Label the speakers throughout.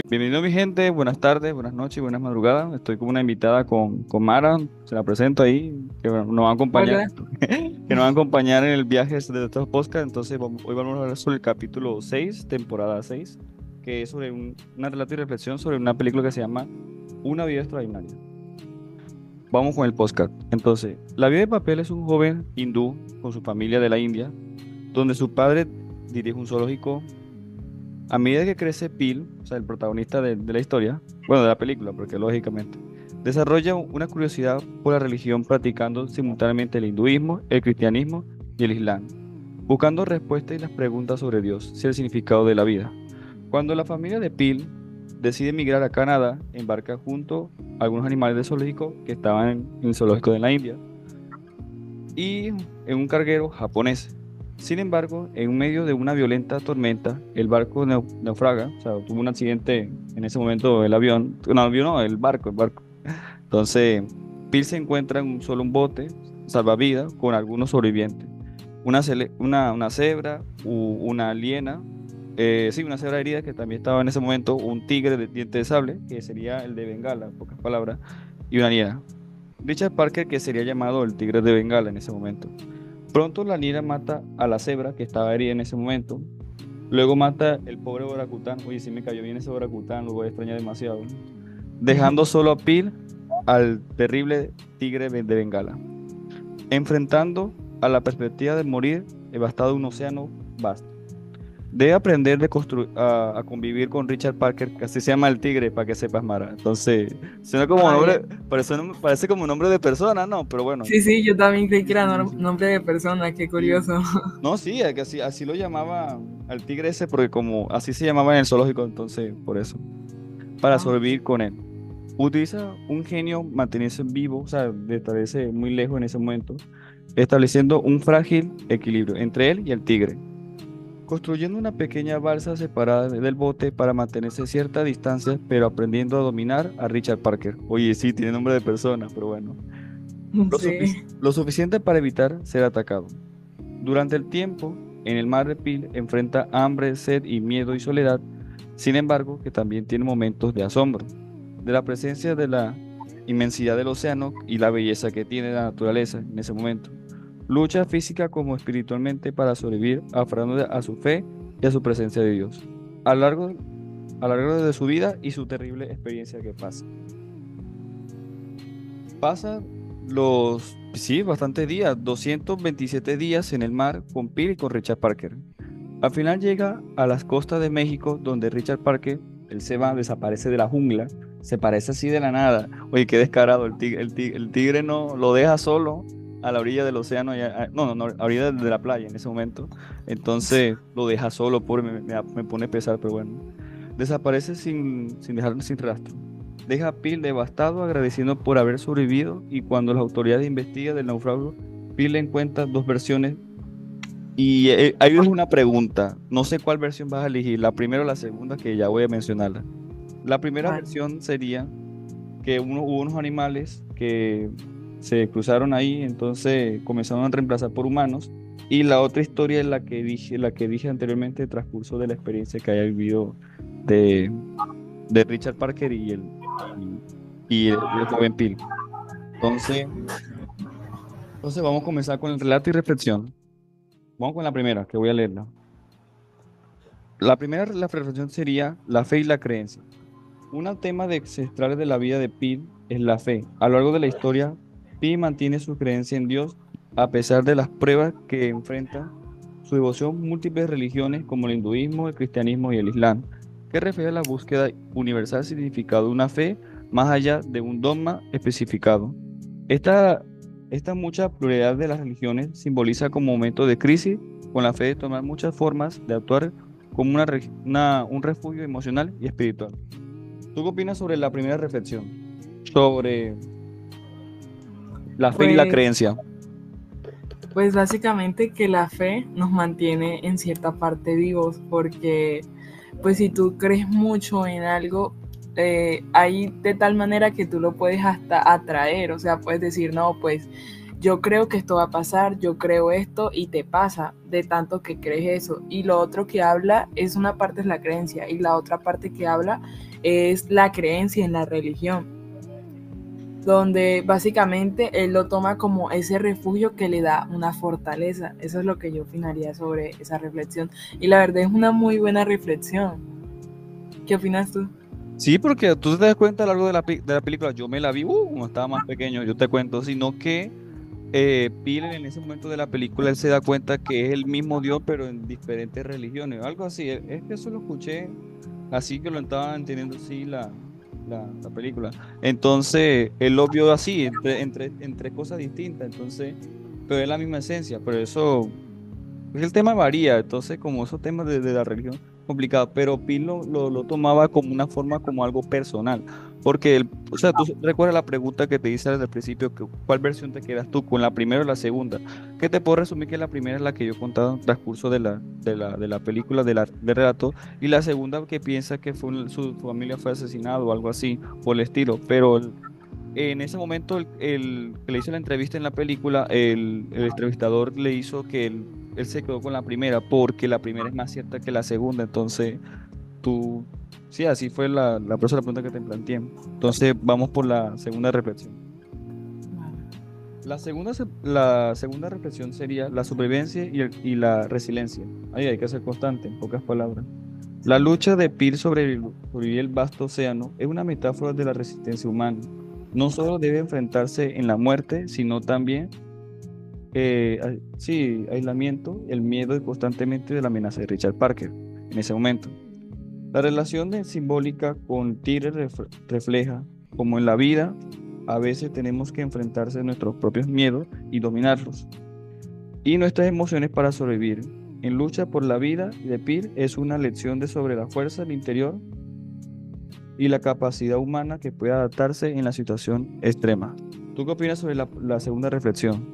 Speaker 1: Bienvenido mi gente, buenas tardes, buenas noches y buenas madrugadas. Estoy con una invitada con Mara, se la presento ahí, que bueno, nos va a acompañar,
Speaker 2: Hola,
Speaker 1: que nos va a acompañar en el viaje de estos podcasts. Entonces hoy vamos a hablar sobre el capítulo 6, temporada 6, que es sobre una relato y reflexión sobre una película que se llama Una vida extraordinaria. Vamos con el podcast. Entonces, La vida de papel es un joven hindú con su familia de la India, donde su padre dirige un zoológico. A medida que crece Phil, o sea, el protagonista de la historia, bueno, de la película, porque lógicamente, desarrolla una curiosidad por la religión practicando simultáneamente el hinduismo, el cristianismo y el islam, buscando respuestas y las preguntas sobre Dios y el significado de la vida. Cuando la familia de Phil decide emigrar a Canadá, embarca junto a algunos animales de zoológico que estaban en el zoológico de la India y en un carguero japonés. Sin embargo, en medio de una violenta tormenta, el barco naufraga, o sea, tuvo un accidente en ese momento el avión, no, el avión no, el barco. Entonces, Phil se encuentra en solo un bote salvavidas con algunos sobrevivientes. Una cebra, una hiena, sí, una cebra herida que también estaba en ese momento, un tigre de diente de sable, que sería el de Bengala, en pocas palabras, y una hiena. Richard Parker, que sería llamado el tigre de Bengala en ese momento. Pronto la Nira mata a la cebra que estaba herida en ese momento. Luego mata el pobre orangután. Oye, sí me cayó bien ese orangután, lo voy a extrañar demasiado. Dejando solo a Pil al terrible tigre de Bengala. Enfrentando a la perspectiva de morir devastado un océano vasto. Debe aprender a convivir con Richard Parker, que así se llama el tigre, para que sepas, Mara. Entonces, suena como
Speaker 2: vaya.
Speaker 1: nombre, parece como nombre de persona, ¿no? Pero bueno.
Speaker 2: Sí, sí, yo también creí que
Speaker 1: Sí,
Speaker 2: era
Speaker 1: sí, sí.
Speaker 2: nombre de persona, qué
Speaker 1: Sí.
Speaker 2: curioso.
Speaker 1: No, sí, es que así lo llamaba al tigre ese, porque como así se llamaba en el zoológico, entonces, por eso, para
Speaker 2: Ah,
Speaker 1: sobrevivir con él. Utiliza un genio mantenerse vivo, o sea, de estarse muy lejos en ese momento, estableciendo un frágil equilibrio entre él y el tigre, construyendo una pequeña balsa separada del bote para mantenerse a cierta distancia, pero aprendiendo a dominar a Richard Parker. Oye, sí, tiene nombre de persona, pero bueno.
Speaker 2: sí.
Speaker 1: Lo suficiente para evitar ser atacado. Durante el tiempo, en el mar de Pil enfrenta hambre, sed y miedo y soledad, sin embargo, que también tiene momentos de asombro, de la presencia de la inmensidad del océano y la belleza que tiene la naturaleza en ese momento. Lucha física como espiritualmente para sobrevivir, aferrando a su fe y a su presencia de Dios, a lo largo, a lo largo de su vida y su terrible experiencia que pasa. Pasa sí, bastantes días, 227 días en el mar con Pil y con Richard Parker. Al final llega a las costas de México, donde Richard Parker, él se va, desaparece de la jungla, se parece así de la nada. Oye, qué descarado, el tigre no lo deja solo a la orilla del océano, no, a la orilla de la playa en ese momento. Entonces lo deja solo, pobre, me pone pesar, pero bueno. Desaparece sin dejar sin rastro. Deja a Pil devastado, agradeciendo por haber sobrevivido, y cuando las autoridades investigan del naufragio, Pil encuentra dos versiones y ahí es una pregunta. No sé cuál versión vas a elegir, la primera o la segunda, que ya voy a mencionarla. La primera
Speaker 2: Vale.
Speaker 1: versión sería que hubo unos animales que se cruzaron ahí, entonces comenzaron a reemplazar por humanos. Y la otra historia es la que dije anteriormente, el transcurso de la experiencia que haya vivido de, de Richard Parker y el joven Peel. Entonces, entonces vamos a comenzar con el relato y reflexión. Vamos con la primera, que voy a leerla. La reflexión sería la fe y la creencia. Un tema de ancestrales de la vida de Pi es la fe. A lo largo de la historia, Pi mantiene su creencia en Dios a pesar de las pruebas que enfrenta, su devoción a múltiples religiones como el hinduismo, el cristianismo y el islam, que refleja la búsqueda universal significado de una fe más allá de un dogma especificado. Esta, esta mucha pluralidad de las religiones simboliza como momento de crisis, con la fe de tomar muchas formas de actuar como un refugio emocional y espiritual. ¿Tú qué opinas sobre la primera reflexión? Sobre la fe y la
Speaker 2: Pues,
Speaker 1: creencia.
Speaker 2: pues básicamente que la fe nos mantiene en cierta parte vivos, porque pues si tú crees mucho en algo, hay de tal manera que tú lo puedes hasta atraer, o sea, puedes decir, no, pues yo creo que esto va a pasar, yo creo esto y te pasa de tanto que crees eso. Y lo otro que habla es una parte es la creencia y la otra parte que habla es la creencia en la religión, donde básicamente él lo toma como ese refugio que le da una fortaleza. Eso es lo que yo opinaría sobre esa reflexión. Y la verdad es una muy buena reflexión. ¿Qué opinas tú?
Speaker 1: Sí, porque tú te das cuenta a lo largo de la película, yo me la vi cuando estaba más pequeño, yo te cuento, sino que Peter en ese momento de la película él se da cuenta que es el mismo Dios pero en diferentes religiones, algo así, es que eso lo escuché así que lo estaba entendiendo así la película. Entonces, él lo vio así, entre cosas distintas, entonces, pero es la misma esencia, pero eso pues el tema varía, entonces como esos temas de la religión complicado, pero Pil lo tomaba como una forma, como algo personal, porque o sea, tú recuerdas la pregunta que te hice desde el principio, que, ¿cuál versión te quedas tú, con la primera o la segunda? Que te puedo resumir que la primera es la que yo he contado en el transcurso de la película, del relato, y la segunda que piensa que fue su familia fue asesinado o algo así, por el estilo, pero en ese momento, el que le hizo la entrevista en la película, el entrevistador le hizo que él se quedó con la primera, porque la primera es más cierta que la segunda. Entonces, tú, sí, así fue la pregunta que te planteé. Entonces, vamos por la segunda reflexión. La segunda reflexión sería la supervivencia y la resiliencia. Ahí hay que ser constante, en pocas palabras. La lucha de Pearl sobre sobrevivir el vasto océano es una metáfora de la resistencia humana. No solo debe enfrentarse en la muerte, sino también, sí, aislamiento, el miedo y constantemente de la amenaza de Richard Parker en ese momento. La relación simbólica con Tigre refleja como en la vida a veces tenemos que enfrentarse a nuestros propios miedos y dominarlos y nuestras emociones para sobrevivir. En lucha por la vida de Pearl es una lección de sobre la fuerza del interior y la capacidad humana que puede adaptarse en la situación extrema. ¿Tú qué opinas sobre la segunda reflexión?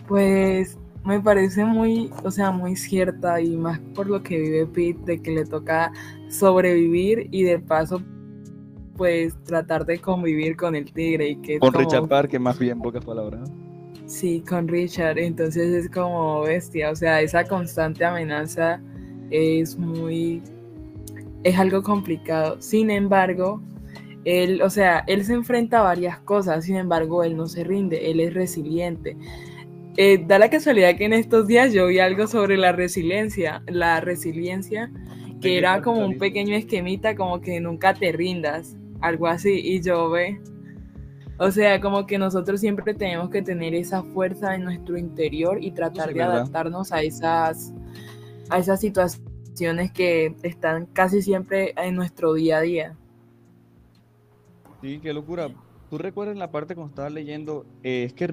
Speaker 2: Pues me parece muy, o sea, muy cierta y más por lo que vive Pete, de que le toca sobrevivir y de paso pues tratar de convivir con el tigre y que es
Speaker 1: Con Richard
Speaker 2: como,
Speaker 1: Parker, más bien, en pocas palabras.
Speaker 2: sí, con Richard, entonces es como bestia, o sea, esa constante amenaza es muy, es algo complicado. Sin embargo, él, o sea, él se enfrenta a varias cosas, sin embargo, él no se rinde, él es resiliente. Da la casualidad que en estos días yo vi algo sobre la resiliencia,
Speaker 1: ¿En
Speaker 2: que
Speaker 1: qué
Speaker 2: era
Speaker 1: parte
Speaker 2: como un
Speaker 1: saliste?
Speaker 2: pequeño esquemita, como que nunca te rindas, algo así, y yo ve, o sea, como que nosotros siempre tenemos que tener esa fuerza en nuestro interior y
Speaker 1: Eso sí
Speaker 2: tratar
Speaker 1: es
Speaker 2: de
Speaker 1: verdad.
Speaker 2: adaptarnos a esas situaciones que están casi siempre en nuestro día a día.
Speaker 1: Sí, qué locura. ¿Tú recuerdas la parte cuando estabas leyendo? Es que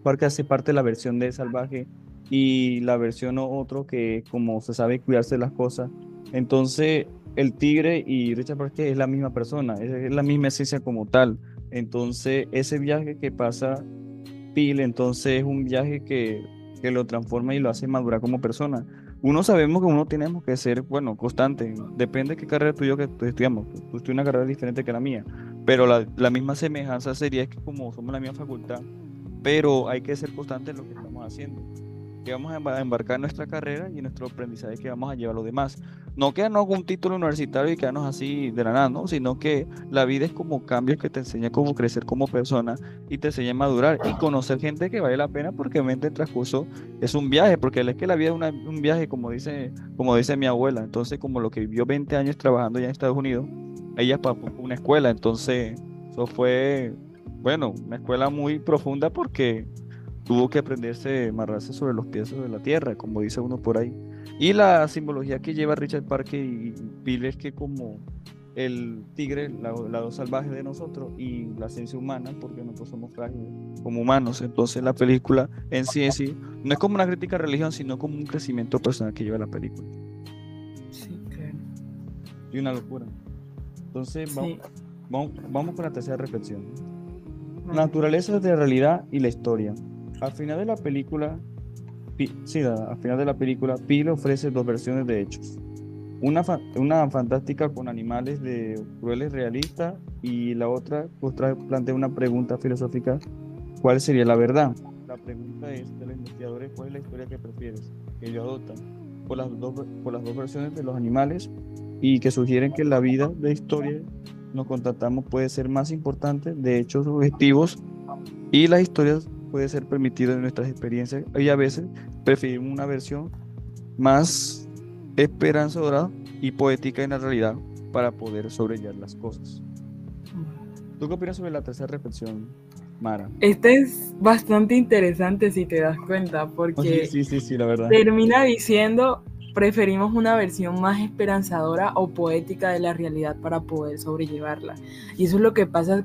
Speaker 1: Parker hace parte de la versión de Salvaje y la versión otro que como se sabe cuidarse de las cosas. Entonces, el tigre y Richard Parker es la misma persona, es la misma esencia como tal. Entonces, ese viaje que pasa Pil, entonces es un viaje que lo transforma y lo hace madurar como persona. Uno sabemos que uno tenemos que ser, bueno, constante. Depende de qué carrera tú y yo que estudiamos. Tú estudias una carrera diferente que la mía, pero la misma semejanza sería que como somos la misma facultad, pero hay que ser constante en lo que estamos haciendo. Que vamos a embarcar en nuestra carrera y en nuestro aprendizaje que vamos a llevar a los demás. No quedarnos con un título universitario y quedarnos así de la nada, ¿no? Sino que la vida es como cambios que te enseña cómo crecer como persona y te enseña a madurar y conocer gente que vale la pena porque obviamente el transcurso es un viaje, porque es que la vida es un viaje, como dice mi abuela. Entonces, como lo que vivió 20 años trabajando ya en Estados Unidos, ella pasó por una escuela, entonces eso fue, bueno, una escuela muy profunda porque tuvo que aprenderse a amarrarse sobre los pies de la tierra, como dice uno por ahí. Y la simbología que lleva Richard Parker y Bill es que como el tigre, lado salvaje de nosotros y la esencia humana, porque nosotros somos frágiles como humanos. Entonces la película en sí no es como una crítica a religión, sino como un crecimiento personal que lleva la película.
Speaker 2: Sí, claro.
Speaker 1: Y una locura. Entonces
Speaker 2: Sí,
Speaker 1: vamos con la tercera reflexión.
Speaker 2: vale.
Speaker 1: Naturaleza de la realidad y la historia. Al final de la película, sí, al final de la película, Pi le ofrece dos versiones de hechos. una fantástica con animales de crueles realistas y la otra plantea una pregunta filosófica, ¿cuál sería la verdad? La pregunta es de los investigadores, ¿cuál es la historia que prefieres? Que ellos adoptan por las dos versiones de los animales y que sugieren que la vida de historia nos contactamos puede ser más importante de hechos objetivos y las historias puede ser permitidas de nuestras experiencias y a veces preferimos una versión más esperanzadora y poética en la realidad para poder sobrellevar las cosas. ¿Tú qué opinas sobre la tercera reflexión, Mara?
Speaker 2: Este es bastante interesante si te das cuenta, porque
Speaker 1: Sí, la verdad.
Speaker 2: termina diciendo, preferimos una versión más esperanzadora o poética de la realidad para poder sobrellevarla. Y eso es lo que pasa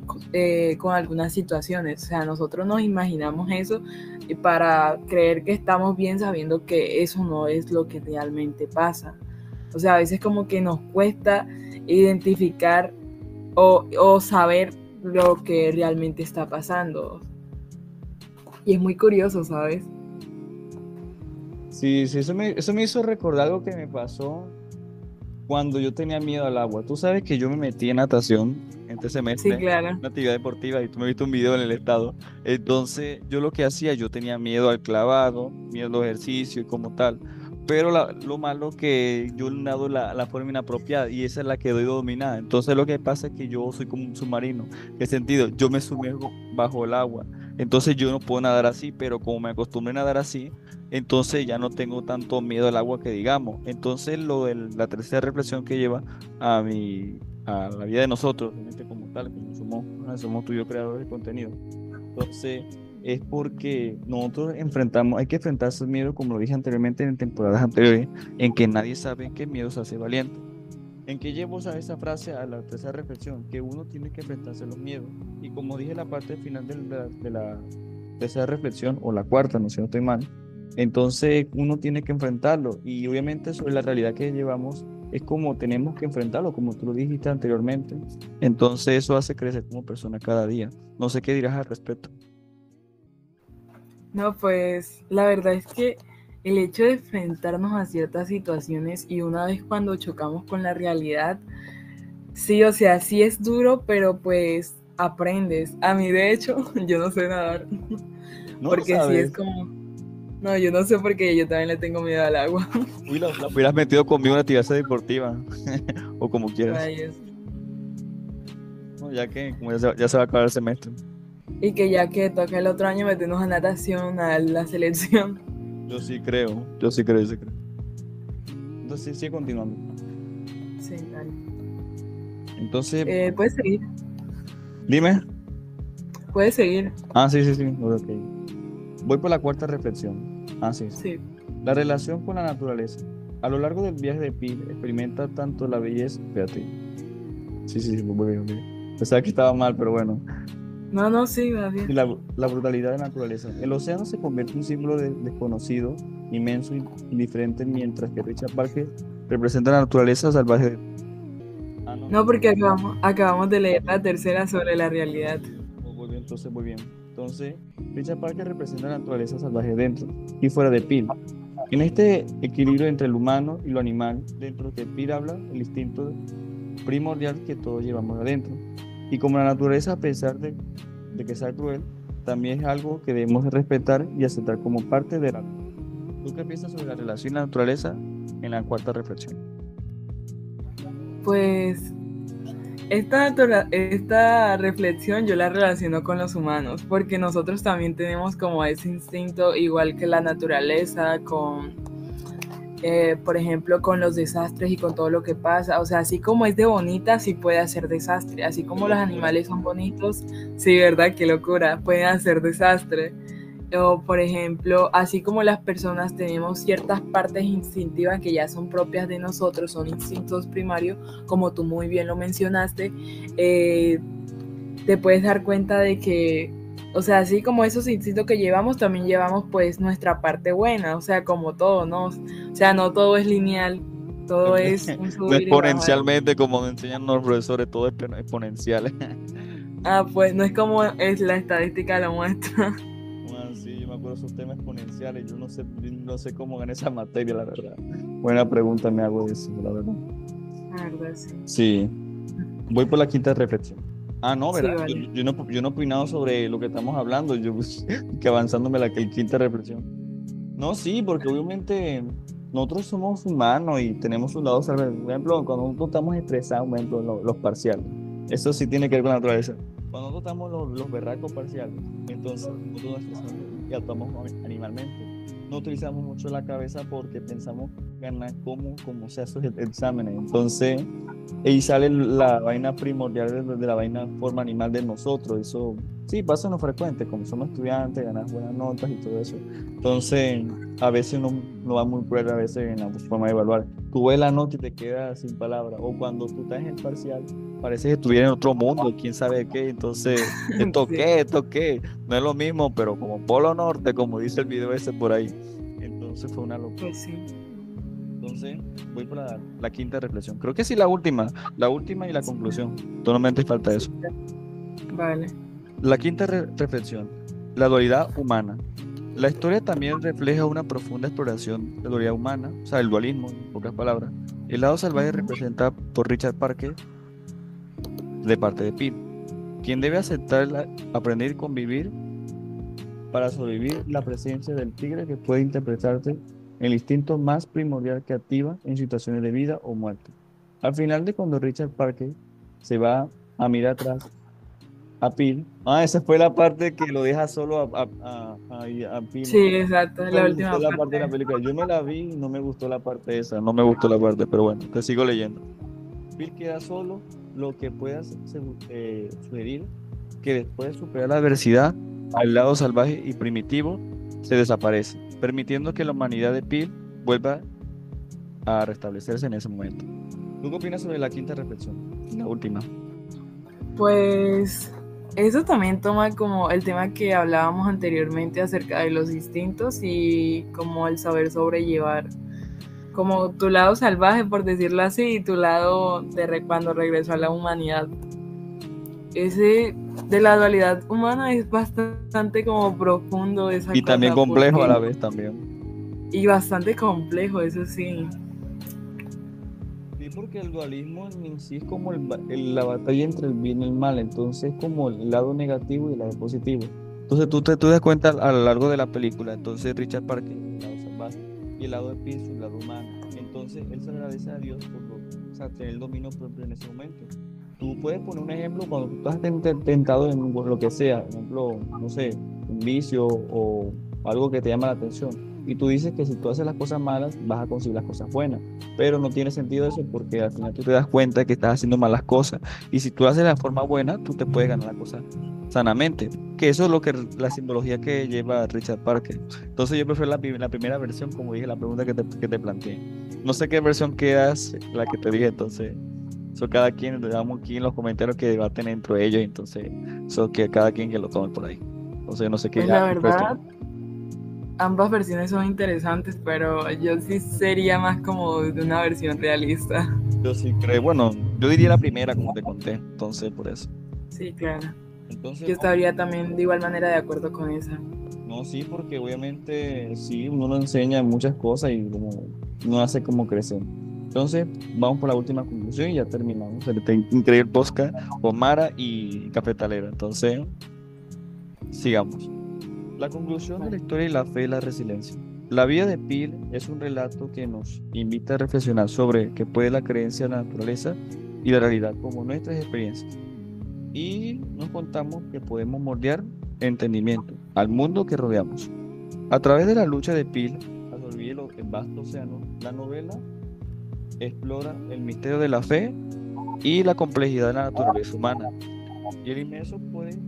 Speaker 2: con algunas situaciones. O sea, nosotros nos imaginamos eso para creer que estamos bien sabiendo que eso no es lo que realmente pasa. O sea, a veces como que nos cuesta identificar o saber lo que realmente está pasando. Y es muy curioso, ¿sabes?
Speaker 1: Sí, eso me hizo recordar algo que me pasó cuando yo tenía miedo al agua. Tú sabes que yo me metí en natación en este
Speaker 2: Sí,
Speaker 1: semestre,
Speaker 2: claro.
Speaker 1: una actividad deportiva, y tú me viste un video en el estado. Entonces, yo lo que hacía, yo tenía miedo al clavado, miedo a los ejercicios y como tal. Pero lo malo que yo nado la forma inapropiada y esa es la que doy dominada. Entonces, lo que pasa es que yo soy como un submarino. ¿Qué sentido? Yo me sumerjo bajo el agua. Entonces, yo no puedo nadar así, pero como me acostumbré a nadar así, entonces ya no tengo tanto miedo al agua que digamos. Entonces lo de la tercera reflexión que lleva a la vida de nosotros, realmente como tal, como somos tú y yo creadores de contenido. Entonces es porque nosotros hay que enfrentar esos miedos, como lo dije anteriormente en temporadas anteriores, en que nadie sabe en qué miedo se hace valiente. ¿En qué llevo a esa frase, a la tercera reflexión? Que uno tiene que enfrentarse a los miedos. Y como dije en la parte final de la tercera reflexión, o la cuarta, no sé si no estoy mal, entonces uno tiene que enfrentarlo. Y obviamente sobre la realidad que llevamos es como tenemos que enfrentarlo, como tú lo dijiste anteriormente. Entonces eso hace crecer como persona cada día. No sé qué dirás al respecto.
Speaker 2: No, pues la verdad es que el hecho de enfrentarnos a ciertas situaciones y una vez cuando chocamos con la realidad, sí, o sea, sí es duro, pero pues aprendes. A mí de hecho, yo no sé nadar,
Speaker 1: No lo
Speaker 2: porque sí es
Speaker 1: sabes.
Speaker 2: como, no, yo no sé porque yo también le tengo miedo al agua.
Speaker 1: Uy, la hubieras metido conmigo en una actividad deportiva. O como quieras.
Speaker 2: Rayos.
Speaker 1: No, ya que como ya se va a acabar el semestre.
Speaker 2: Y que ya que toca el otro año meternos a natación, a la selección.
Speaker 1: Yo sí creo. Entonces sí, continuando.
Speaker 2: Sí, dale.
Speaker 1: Entonces,
Speaker 2: Puedes seguir,
Speaker 1: dime.
Speaker 2: puedes seguir.
Speaker 1: Sí. Ok. Voy por la cuarta reflexión. Sí.
Speaker 2: Sí.
Speaker 1: La relación con la naturaleza. A lo largo del viaje de Pi, experimenta tanto la belleza. Espérate. Muy bien, muy bien. Pensaba que estaba mal, pero bueno.
Speaker 2: No, sí, va
Speaker 1: Y
Speaker 2: bien.
Speaker 1: la brutalidad de la naturaleza. El océano se convierte en un símbolo desconocido, inmenso y indiferente, mientras que Richard Parker representa la naturaleza salvaje. No.
Speaker 2: No, porque acabamos de leer la tercera sobre la realidad.
Speaker 1: Muy bien, entonces, muy bien. Entonces, Richard Parker representa la naturaleza salvaje dentro y fuera de Pil. En este equilibrio entre el humano y lo animal, dentro que Pil habla, el instinto primordial que todos llevamos adentro. Y como la naturaleza, a pesar de que sea cruel, también es algo que debemos de respetar y aceptar como parte de la vida. ¿Tú qué piensas sobre la relación y la naturaleza en la cuarta reflexión?
Speaker 2: Pues esta reflexión yo la relaciono con los humanos, porque nosotros también tenemos como ese instinto, igual que la naturaleza, por ejemplo, con los desastres y con todo lo que pasa. O sea, así como es de bonita, sí puede hacer desastre. Así como los animales son bonitos, sí, ¿verdad? Qué locura, pueden hacer desastre. O, por ejemplo, así como las personas tenemos ciertas partes instintivas que ya son propias de nosotros, son instintos primarios, como tú muy bien lo mencionaste, te puedes dar cuenta de que, o sea, así como esos instintos que llevamos, también llevamos pues nuestra parte buena, o sea, como todo, ¿no? O sea, no todo es lineal, todo es un
Speaker 1: No
Speaker 2: subir y bajar.
Speaker 1: exponencialmente como nos enseñan los profesores, todo es exponencial.
Speaker 2: Pues no es como es la estadística lo muestra.
Speaker 1: Sí, yo me por esos temas exponenciales. Yo no sé cómo gané esa materia, la verdad. Buena pregunta me hago de eso, la verdad.
Speaker 2: La verdad, sí.
Speaker 1: Sí, voy por la quinta reflexión. Ah, no,
Speaker 2: Sí,
Speaker 1: ¿verdad?
Speaker 2: vale.
Speaker 1: Yo no he opinado sobre lo que estamos hablando, yo que avanzándome la quinta reflexión. No, sí, porque obviamente nosotros somos humanos y tenemos un lado salvaje. Por ejemplo, cuando nosotros estamos estresados, por ejemplo, los parciales. Eso sí tiene que ver con la naturaleza. Cuando nosotros estamos los berracos parciales, entonces nosotros nos estresamos y actuamos animalmente. No utilizamos mucho la cabeza porque pensamos ganar cómo se hacen los exámenes. Entonces, ahí sale la vaina primordial de la vaina forma animal de nosotros. Eso sí pasa en lo frecuente, como somos estudiantes, ganas buenas notas y todo eso. Entonces, a veces uno no va muy cruel a veces en la forma de evaluar. Tú ves la nota y te quedas sin palabras. O cuando tú estás en el parcial, parece que estuviera en otro mundo, quién sabe qué. Entonces,
Speaker 2: Sí,
Speaker 1: esto qué. No es lo mismo, pero como Polo Norte, como dice el video ese por ahí. Entonces fue una locura.
Speaker 2: pues sí.
Speaker 1: Entonces, voy por la quinta reflexión. Creo que sí, la última y la conclusión. Solamente falta
Speaker 2: Sí,
Speaker 1: eso.
Speaker 2: vale.
Speaker 1: La quinta reflexión, la dualidad humana. La historia también refleja una profunda exploración de la dualidad humana, o sea, el dualismo, en pocas palabras. El lado salvaje
Speaker 2: Ujú.
Speaker 1: representa por Richard Parker de parte de Pete, quien debe aceptar, aprender y convivir para sobrevivir la presencia del tigre que puede interpretarse el instinto más primordial que activa en situaciones de vida o muerte. Al final de cuando Richard Parker se va a mirar atrás a Pil. Ah, esa fue la parte que lo deja solo a Pil.
Speaker 2: Sí, exacto,
Speaker 1: No
Speaker 2: es
Speaker 1: me
Speaker 2: la
Speaker 1: gustó
Speaker 2: última
Speaker 1: la parte de la
Speaker 2: parte.
Speaker 1: película. Yo me la vi y no me gustó la parte esa. No me gustó la parte, pero bueno, te sigo leyendo. Phil queda solo, lo que pueda sugerir que después de superar la adversidad, al lado salvaje y primitivo se desaparece, permitiendo que la humanidad de Phil vuelva a restablecerse en ese momento. ¿Tú qué opinas sobre la quinta reflexión? La última.
Speaker 2: Pues eso también toma como el tema que hablábamos anteriormente acerca de los instintos y como el saber sobrellevar como tu lado salvaje, por decirlo así, y tu lado cuando regresó a la humanidad. Ese de la dualidad humana es bastante como profundo esa
Speaker 1: Y también
Speaker 2: cosa,
Speaker 1: complejo a
Speaker 2: porque
Speaker 1: la vez también.
Speaker 2: y bastante complejo, eso sí.
Speaker 1: Sí, porque el dualismo en sí es como la batalla entre el bien y el mal, entonces como el lado negativo y el lado positivo. Entonces tú te das cuenta a lo largo de la película, entonces Richard Parker, el lado salvaje, y el lado de Pearce, el lado humano. Entonces él se agradece a Dios por o sea, tener el dominio propio en ese momento. Tú puedes poner un ejemplo cuando tú estás tentado en lo que sea, por ejemplo, no sé, un vicio o algo que te llama la atención. Y tú dices que si tú haces las cosas malas, vas a conseguir las cosas buenas, pero no tiene sentido eso porque al final tú te das cuenta que estás haciendo malas cosas y si tú haces de la forma buena, tú te puedes ganar la cosa sanamente, que eso es lo que la simbología que lleva Richard Parker. Entonces yo prefiero la primera versión, como dije, la pregunta que te planteé. No sé qué versión quedas, la que te dije, entonces eso cada quien, le damos aquí en los comentarios que debaten entre ellos, entonces eso que cada quien que lo tome por ahí. Entonces no sé qué
Speaker 2: Pues
Speaker 1: ya
Speaker 2: la
Speaker 1: después tú.
Speaker 2: verdad, ambas versiones son interesantes, pero yo sí sería más como de una versión realista.
Speaker 1: Yo sí creo, bueno, yo diría la primera, como te conté, entonces por eso.
Speaker 2: Sí, claro.
Speaker 1: Entonces,
Speaker 2: Yo estaría también de igual manera de acuerdo con esa.
Speaker 1: no, sí, porque obviamente sí, uno nos enseña muchas cosas y como uno hace como crecer. Entonces, vamos por la última conclusión y ya terminamos. Este increíble podcast con Mara y Cafetalera. Entonces, sigamos. La conclusión de la
Speaker 2: Vale.
Speaker 1: historia y la fe y la resiliencia. La vida de Pil es un relato que nos invita a reflexionar sobre qué puede la creencia en la naturaleza y la realidad como nuestras experiencias. Y nos contamos que podemos moldear entendimiento al mundo que rodeamos. A través de la lucha de Pil a sobrevivir el vasto océano, la novela explora el misterio de la fe y la complejidad de la naturaleza humana. Y el inmenso puede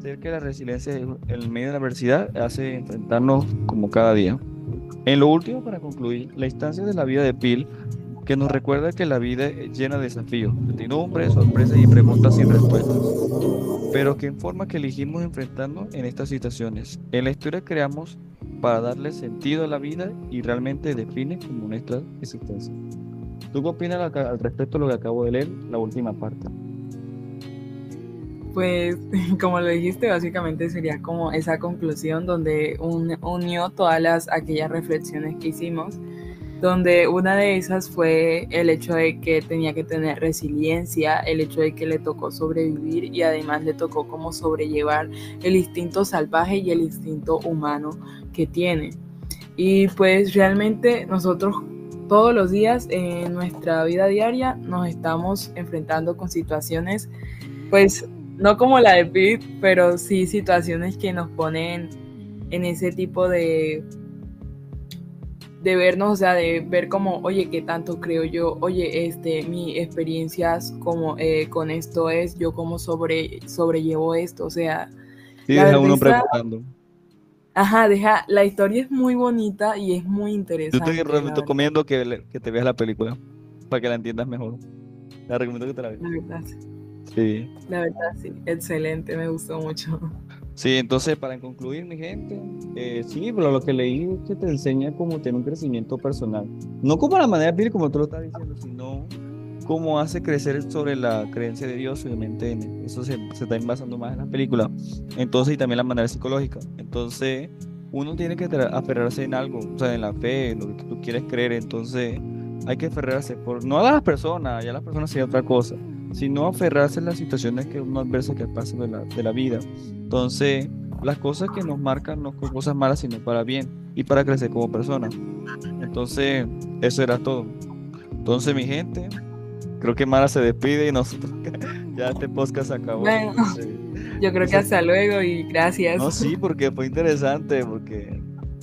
Speaker 1: ser que la resiliencia en medio de la adversidad hace enfrentarnos como cada día. En lo último, para concluir, la instancia de la vida de Pil que nos recuerda que la vida es llena de desafíos, incertidumbres, sorpresas y preguntas sin respuestas, pero que en forma que elegimos enfrentarnos en estas situaciones. En la historia creamos para darle sentido a la vida y realmente define como nuestra existencia. ¿Tú qué opinas al respecto de lo que acabo de leer, la última parte?
Speaker 2: Pues, como lo dijiste, básicamente sería como esa conclusión donde unió aquellas reflexiones que hicimos, donde una de esas fue el hecho de que tenía que tener resiliencia, el hecho de que le tocó sobrevivir y además le tocó como sobrellevar el instinto salvaje y el instinto humano que tiene. Y pues realmente nosotros todos los días en nuestra vida diaria nos estamos enfrentando con situaciones, pues no como la de Pete, pero sí situaciones que nos ponen en ese tipo de vernos, o sea, de ver como, oye, qué tanto creo yo, oye, mi experiencias como con esto es, yo cómo sobrellevo esto, o sea,
Speaker 1: Sí,
Speaker 2: la
Speaker 1: deja
Speaker 2: verdad
Speaker 1: uno
Speaker 2: está,
Speaker 1: preguntando.
Speaker 2: ajá, la historia es muy bonita y es muy
Speaker 1: Yo te
Speaker 2: interesante, la verdad,
Speaker 1: recomiendo que te veas la película para que la entiendas mejor. Te recomiendo que te la veas.
Speaker 2: la verdad,
Speaker 1: Sí.
Speaker 2: la verdad, sí, excelente, me gustó mucho.
Speaker 1: Sí, entonces para concluir, mi gente, sí, pero lo que leí es que te enseña cómo tener un crecimiento personal. No como la manera de como tú lo estás diciendo, sino cómo hace crecer sobre la creencia de Dios, obviamente eso se está basando más en las películas. Entonces, y también la manera psicológica. Entonces, uno tiene que aferrarse en algo, o sea, en la fe, en lo que tú quieres creer. Entonces, hay que aferrarse, no a las personas, ya las personas sería otra cosa, sino aferrarse en las situaciones que uno adversa que pasan de la vida. Entonces, las cosas que nos marcan no son cosas malas, sino para bien y para crecer como persona. Entonces, eso era todo. Entonces, mi gente, creo que Mara se despide y nosotros ya este podcast se acabó.
Speaker 2: Bueno,
Speaker 1: Entonces,
Speaker 2: yo creo que
Speaker 1: dice,
Speaker 2: hasta luego y gracias.
Speaker 1: no, sí, porque fue interesante, porque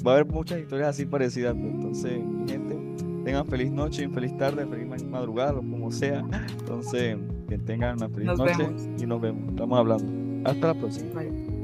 Speaker 1: va a haber muchas historias así parecidas. Pues. Entonces, mi gente, tengan feliz noche, feliz tarde, feliz madrugada, o como sea. Entonces, que tengan una feliz
Speaker 2: Nos
Speaker 1: noche
Speaker 2: vemos.
Speaker 1: y nos vemos. Estamos hablando. Hasta la próxima.
Speaker 2: Bye.